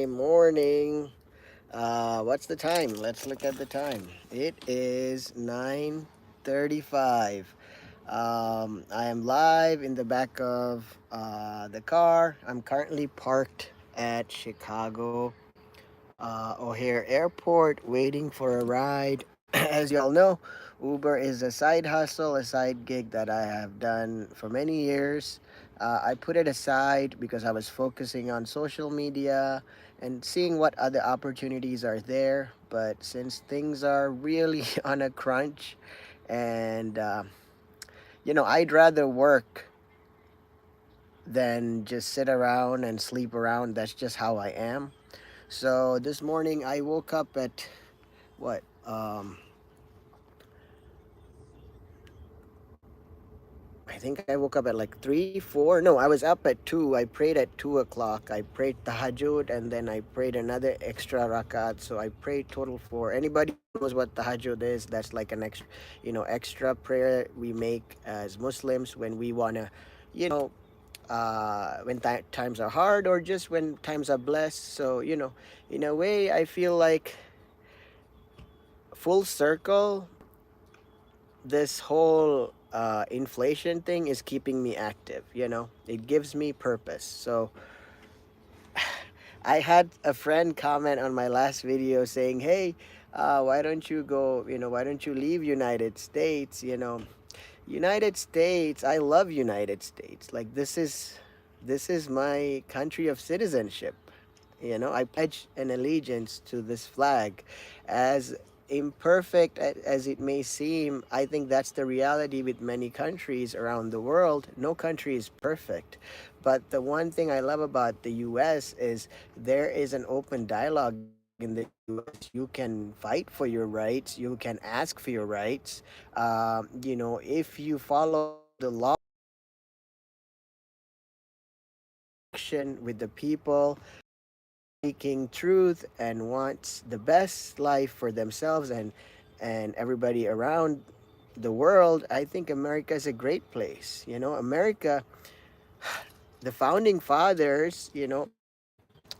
Morning. What's the time? Let's look at the time. It is 9:35. I am live in the back of the car. I'm currently parked at Chicago O'Hare Airport waiting for a ride. As you all know, Uber is a side hustle, a side gig that I have done for many years. I put it aside because I was focusing on social media and seeing what other opportunities are there. But since things are really on a crunch, and I'd rather work than just sit around and sleep around. That's just how I am. So this morning I woke up at what? I think I woke up at like 3, 4. No, I was up at 2. I prayed at 2 o'clock. I prayed tahajjud and then I prayed another extra rakat. So I prayed total four. Anybody who knows what tahajjud is, that's like an extra prayer we make as Muslims when we wanna, when times are hard or just when times are blessed. So in a way, I feel like full circle this whole inflation thing is keeping me active. It gives me purpose. So I had a friend comment on my last video saying, hey, why don't you go, why don't you leave United States? United States, I love United States. Like, this is my country of citizenship. I pledge an allegiance to this flag. As imperfect as it may seem, I think that's the reality with many countries around the world. No country is perfect. But the one thing I love about the US is there is an open dialogue in the US. You can fight for your rights, you can ask for your rights. If you follow the law, action with the people seeking truth and wants the best life for themselves and everybody around the world. I think America is a great place. America, the founding fathers,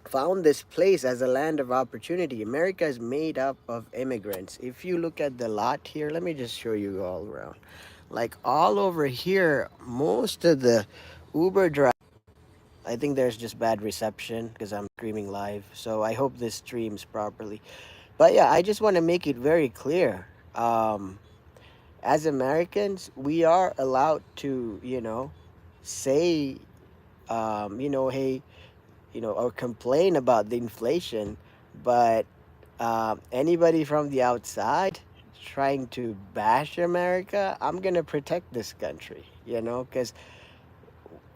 found this place as a land of opportunity. America is made up of immigrants. If you look at the lot here, let me just show you all around. Like all over here, most of the Uber drivers, I think there's just bad reception because I'm streaming live. So I hope this streams properly. But yeah, I just want to make it very clear. As Americans, we are allowed to, say, hey, or complain about the inflation. But anybody from the outside trying to bash America, I'm going to protect this country, because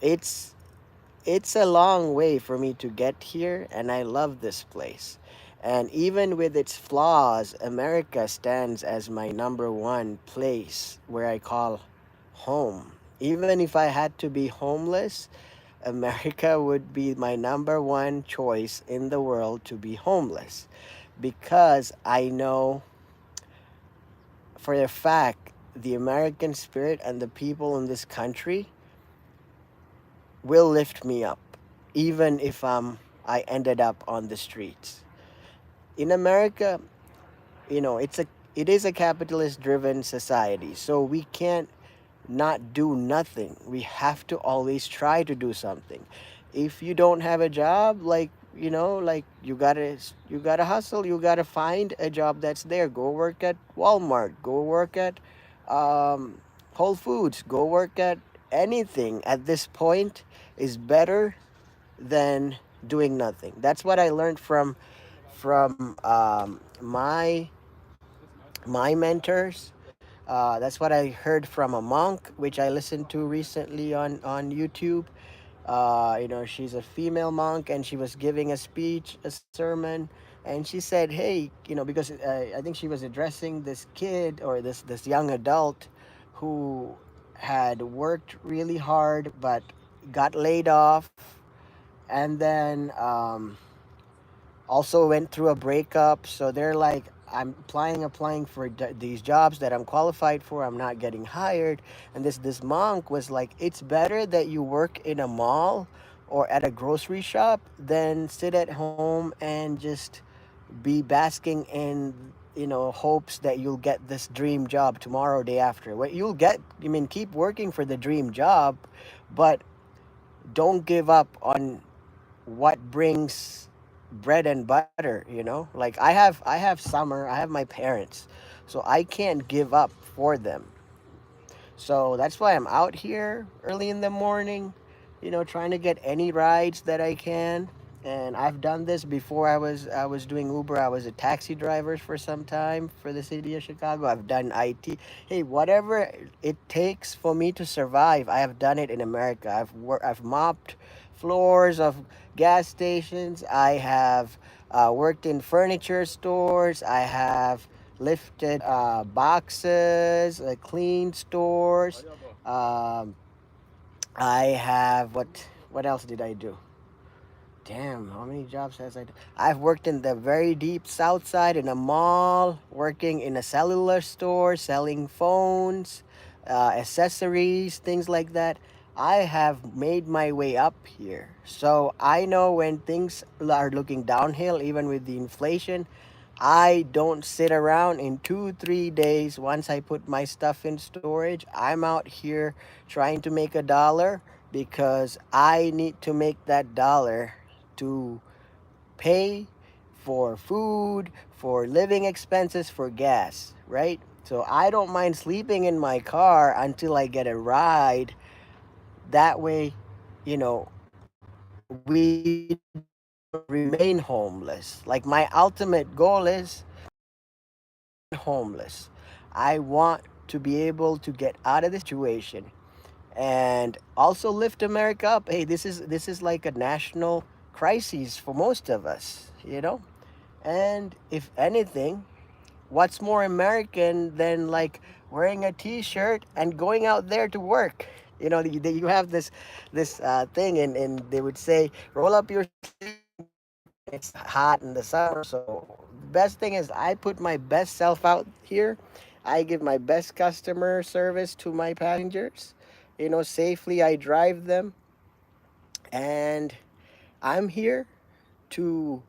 it's it's a long way for me to get here, and I love this place. And even with its flaws, America stands as my number one place where I call home. Even if I had to be homeless, America would be my number one choice in the world to be homeless, because I know for a fact the American spirit and the people in this country will lift me up, even if I ended up on the streets. In America, it is a capitalist driven society, so we can't not do nothing. We have to always try to do something. If you don't have a job, like you gotta hustle. You gotta find a job that's there. Go work at Walmart. Go work at um, Whole Foods. Go work at anything. At this point, is better than doing nothing. That's what I learned from my mentors. That's what I heard from a monk, which I listened to recently on YouTube. She's a female monk, and she was giving a speech, a sermon, and she said, "Hey, because I think she was addressing this kid or this young adult who had worked really hard but got laid off, and then also went through a breakup. So they're like, I'm applying for these jobs that I'm qualified for. I'm not getting hired. And this monk was like, it's better that you work in a mall or at a grocery shop than sit at home and just be basking in, hopes that you'll get this dream job tomorrow, day after. What you'll get, I mean, keep working for the dream job, but don't give up on what brings bread and butter. Like I have summer, I have my parents, so I can't give up for them. So that's why I'm out here early in the morning, trying to get any rides that I can. And I've done this before. I was doing Uber. I was a taxi driver for some time for the city of Chicago. I've done IT. Hey, whatever it takes for me to survive, I have done it in America. I've mopped floors of gas stations. I have worked in furniture stores. I have lifted boxes, cleaned stores. Um, I have what else did I do? Damn, how many jobs has I done? I've worked in the very deep south side in a mall, working in a cellular store, selling phones, accessories, things like that. I have made my way up here. So I know when things are looking downhill, even with the inflation, I don't sit around in 2, 3 days. Once I put my stuff in storage, I'm out here trying to make a dollar because I need to make that dollar to pay for food, for living expenses, for gas, right? So I don't mind sleeping in my car until I get a ride. That way, you know, we don't remain homeless. Like my ultimate goal is homeless. I want to be able to get out of this situation and also lift America up. Hey, this is like a national crisis for most of us. And if anything, what's more American than like wearing a T-shirt and going out there to work? You have this thing, and they would say, roll up your sleeves and go to work, and it's hot in the summer. So the best thing is I put my best self out here. I give my best customer service to my passengers. Safely I drive them, and I'm here to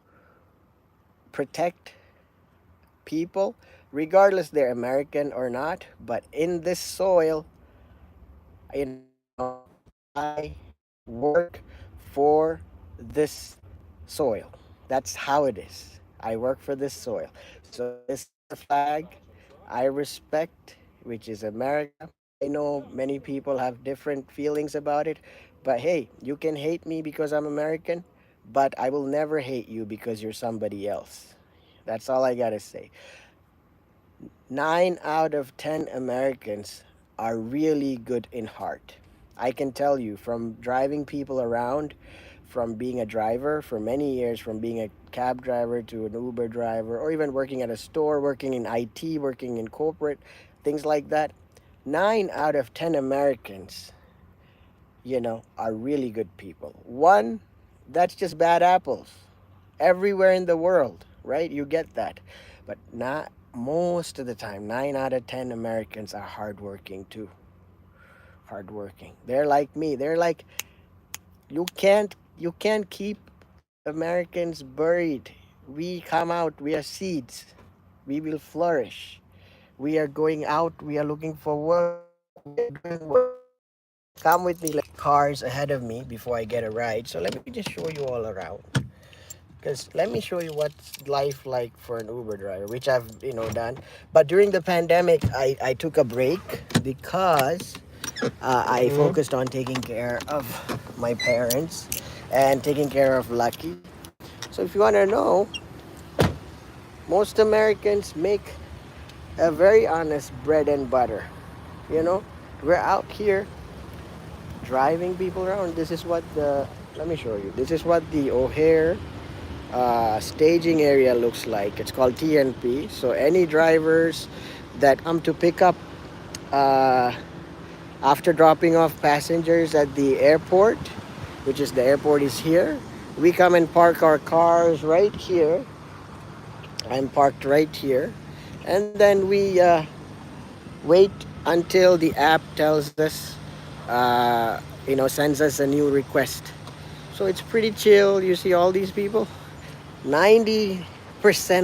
protect people, regardless they're American or not. But in this soil, I work for this soil. That's how it is. I work for this soil. So this is the flag I respect, which is America. I know many people have different feelings about it, but hey, you can hate me because I'm American, but I will never hate you because you're somebody else. That's all I gotta say. 9 out of 10 Americans are really good in heart. I can tell you from driving people around, from being a driver for many years, from being a cab driver to an Uber driver, or even working at a store, working in IT, working in corporate, things like that. 9 out of 10 Americans, are really good people. One, that's just bad apples everywhere in the world, right? You get that. But not most of the time, 9 out of 10 Americans are hardworking too. Hardworking. They're like me. They're like you can't keep Americans buried. We come out, we are seeds. We will flourish. We are going out, we are looking for work, we are doing work. Come with me, like cars ahead of me before I get a ride. So let me just show you all around. Because let me show you what's life like for an Uber driver, which I've done. But during the pandemic, I took a break because I focused on taking care of my parents and taking care of Lucky. So if you want to know, most Americans make a very honest bread and butter. You know, we're out here driving people around. This is what the let me show you. This is what the O'Hare staging area looks like. It's called TNP. So any drivers that come to pick up uh, after dropping off passengers at the airport, which is the airport is here, we come and park our cars right here. I'm parked right here, and then we wait until the app tells us, sends us a new request. So it's pretty chill. You see all these people. 90%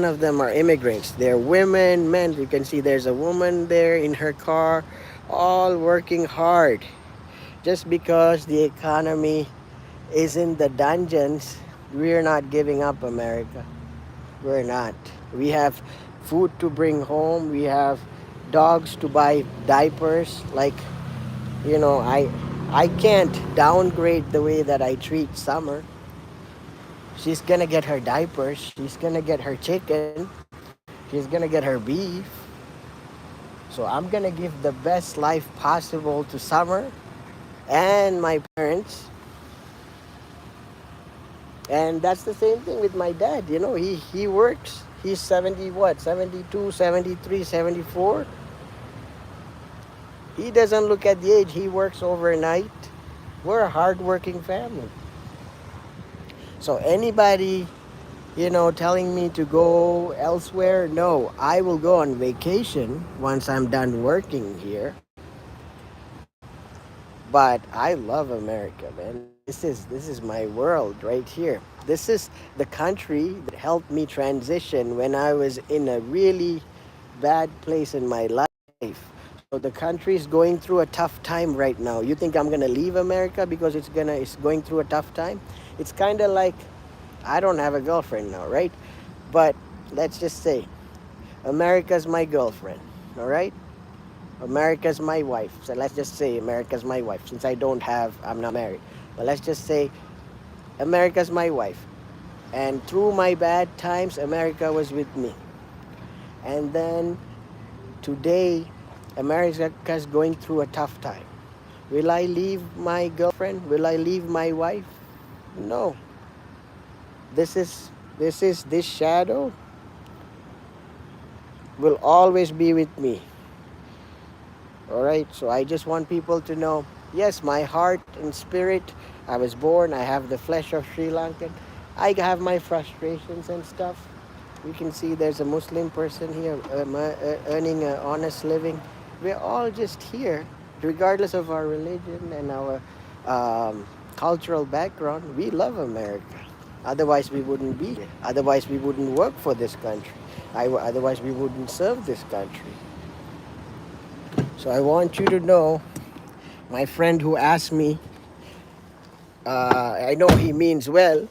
of them are immigrants. They're women, men. You can see there's a woman there in her car, all working hard. Just because the economy is in the dungeons, we're not giving up, America. We're not. We have food to bring home. We have dogs to buy diapers. Like, I can't downgrade the way that I treat Summer. She's gonna get her diapers. She's gonna get her chicken. She's gonna get her beef. So I'm gonna give the best life possible to Summer and my parents. And that's the same thing with my dad. He works. He's 70 what? 72, 73, 74. He doesn't look at the age. He works overnight. We're a hardworking family. So anybody, telling me to go elsewhere, no, I will go on vacation once I'm done working here. But I love America, man. This is my world right here. This is the country that helped me transition when I was in a really bad place in my life. So the country is going through a tough time right now. You think I'm gonna leave America because it's going through a tough time? It's kind of like I don't have a girlfriend now, right? But let's just say America's my girlfriend, all right? America's my wife. So let's just say America's my wife. Since I'm not married. But let's just say America's my wife. And through my bad times, America was with me. And then today, America's going through a tough time. Will I leave my girlfriend? Will I leave my wife? No. This shadow will always be with me. All right, so I just want people to know, yes, my heart and spirit, I was born, I have the flesh of Sri Lankan. I have my frustrations and stuff. You can see there's a Muslim person here earning an honest living. We're all just here, regardless of our religion and our cultural background. We love America. Otherwise, we wouldn't be here. Otherwise, we wouldn't work for this country. Otherwise, we wouldn't serve this country. So I want you to know, my friend who asked me, I know he means well,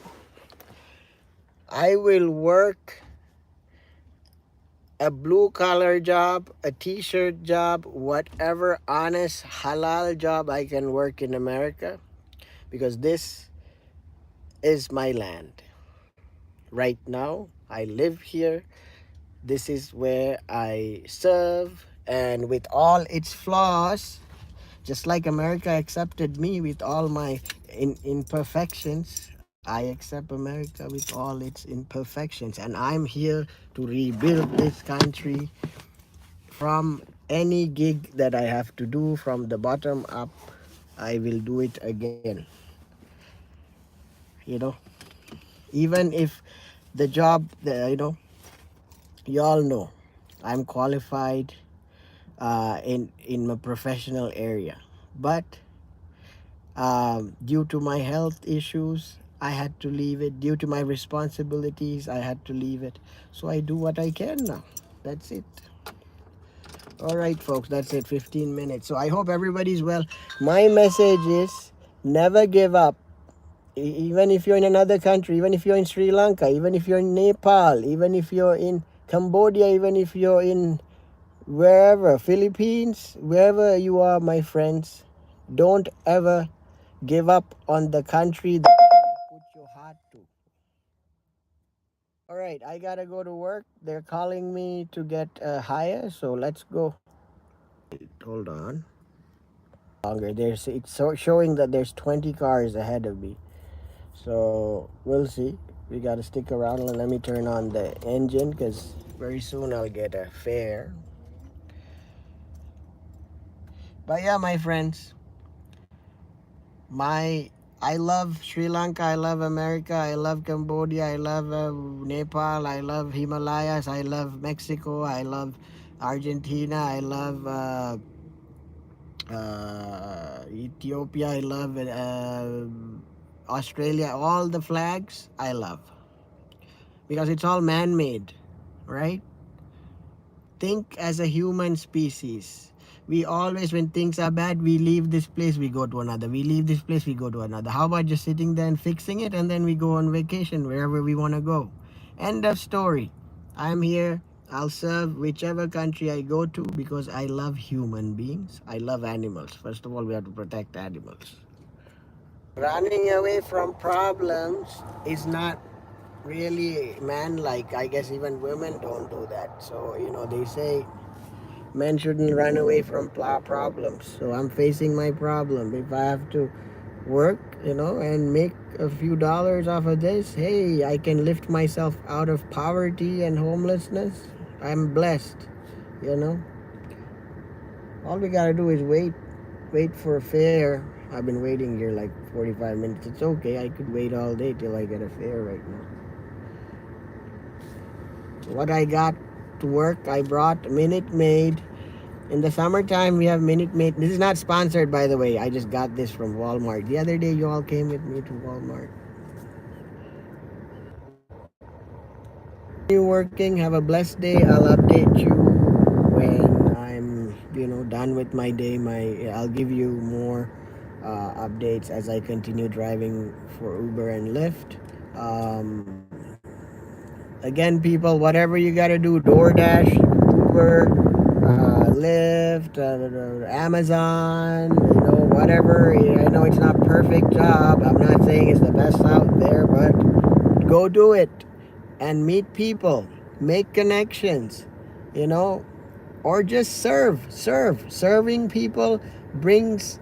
I will work a blue collar job, a t-shirt job, whatever honest halal job I can work in America, because this is my land. Right now, I live here. This is where I serve, and with all its flaws, just like America accepted me with all my imperfections, I accept America with all its imperfections. And I'm here to rebuild this country from any gig that I have to do from the bottom up. I will do it again. You know, even if the job, y'all know, I'm qualified in my professional area, but due to my health issues, I had to leave it. Due to my responsibilities, I had to leave it. So I do what I can now. That's it. All right, folks, that's it. 15 minutes. So I hope everybody's well. My message is never give up. Even if you're in another country, even if you're in Sri Lanka, even if you're in Nepal, even if you're in Cambodia, even if you're in wherever, Philippines, wherever you are, my friends, don't ever give up on the country that you put your heart to. All right, I gotta go to work. They're calling me to get a hire, so let's go. Hold on. Longer. It's showing that there's 20 cars ahead of me. So we'll see. We gotta stick around. Let me turn on the engine because very soon I'll get a fare. But yeah, my friends, I love Sri Lanka, I love America, I love Cambodia, I love Nepal, I love Himalayas, I love Mexico, I love Argentina, I love Ethiopia, I love Australia, all the flags, I love because it's all man made, right? Think as a human species. We always, when things are bad, we leave this place, we go to another. We leave this place, we go to another. How about just sitting there and fixing it and then we go on vacation wherever we want to go? End of story. I'm here. I'll serve whichever country I go to because I love human beings. I love animals. First of all, we have to protect animals. Running away from problems is not really man like. I guess even women don't do that. So, they say men shouldn't run away from problems. So I'm facing my problem. If I have to work, and make a few dollars off of this, hey, I can lift myself out of poverty and homelessness. I'm blessed, you know. All we gotta do is wait for a fare. I've been waiting here like 45 minutes. It's okay. I could wait all day till I get a fare right now. What I got to work, I brought Minute Maid. In the summertime, we have Minute Maid. This is not sponsored, by the way. I just got this from Walmart. The other day, you all came with me to Walmart. Continue working. Have a blessed day. I'll update you when I'm, done with my day. I'll give you more updates as I continue driving for Uber and Lyft. Again, people, whatever you gotta do, DoorDash, Uber, Lyft, Amazon, whatever. I know it's not perfect job. I'm not saying it's the best out there, but go do it and meet people, make connections, you know, or just serve. Serving people brings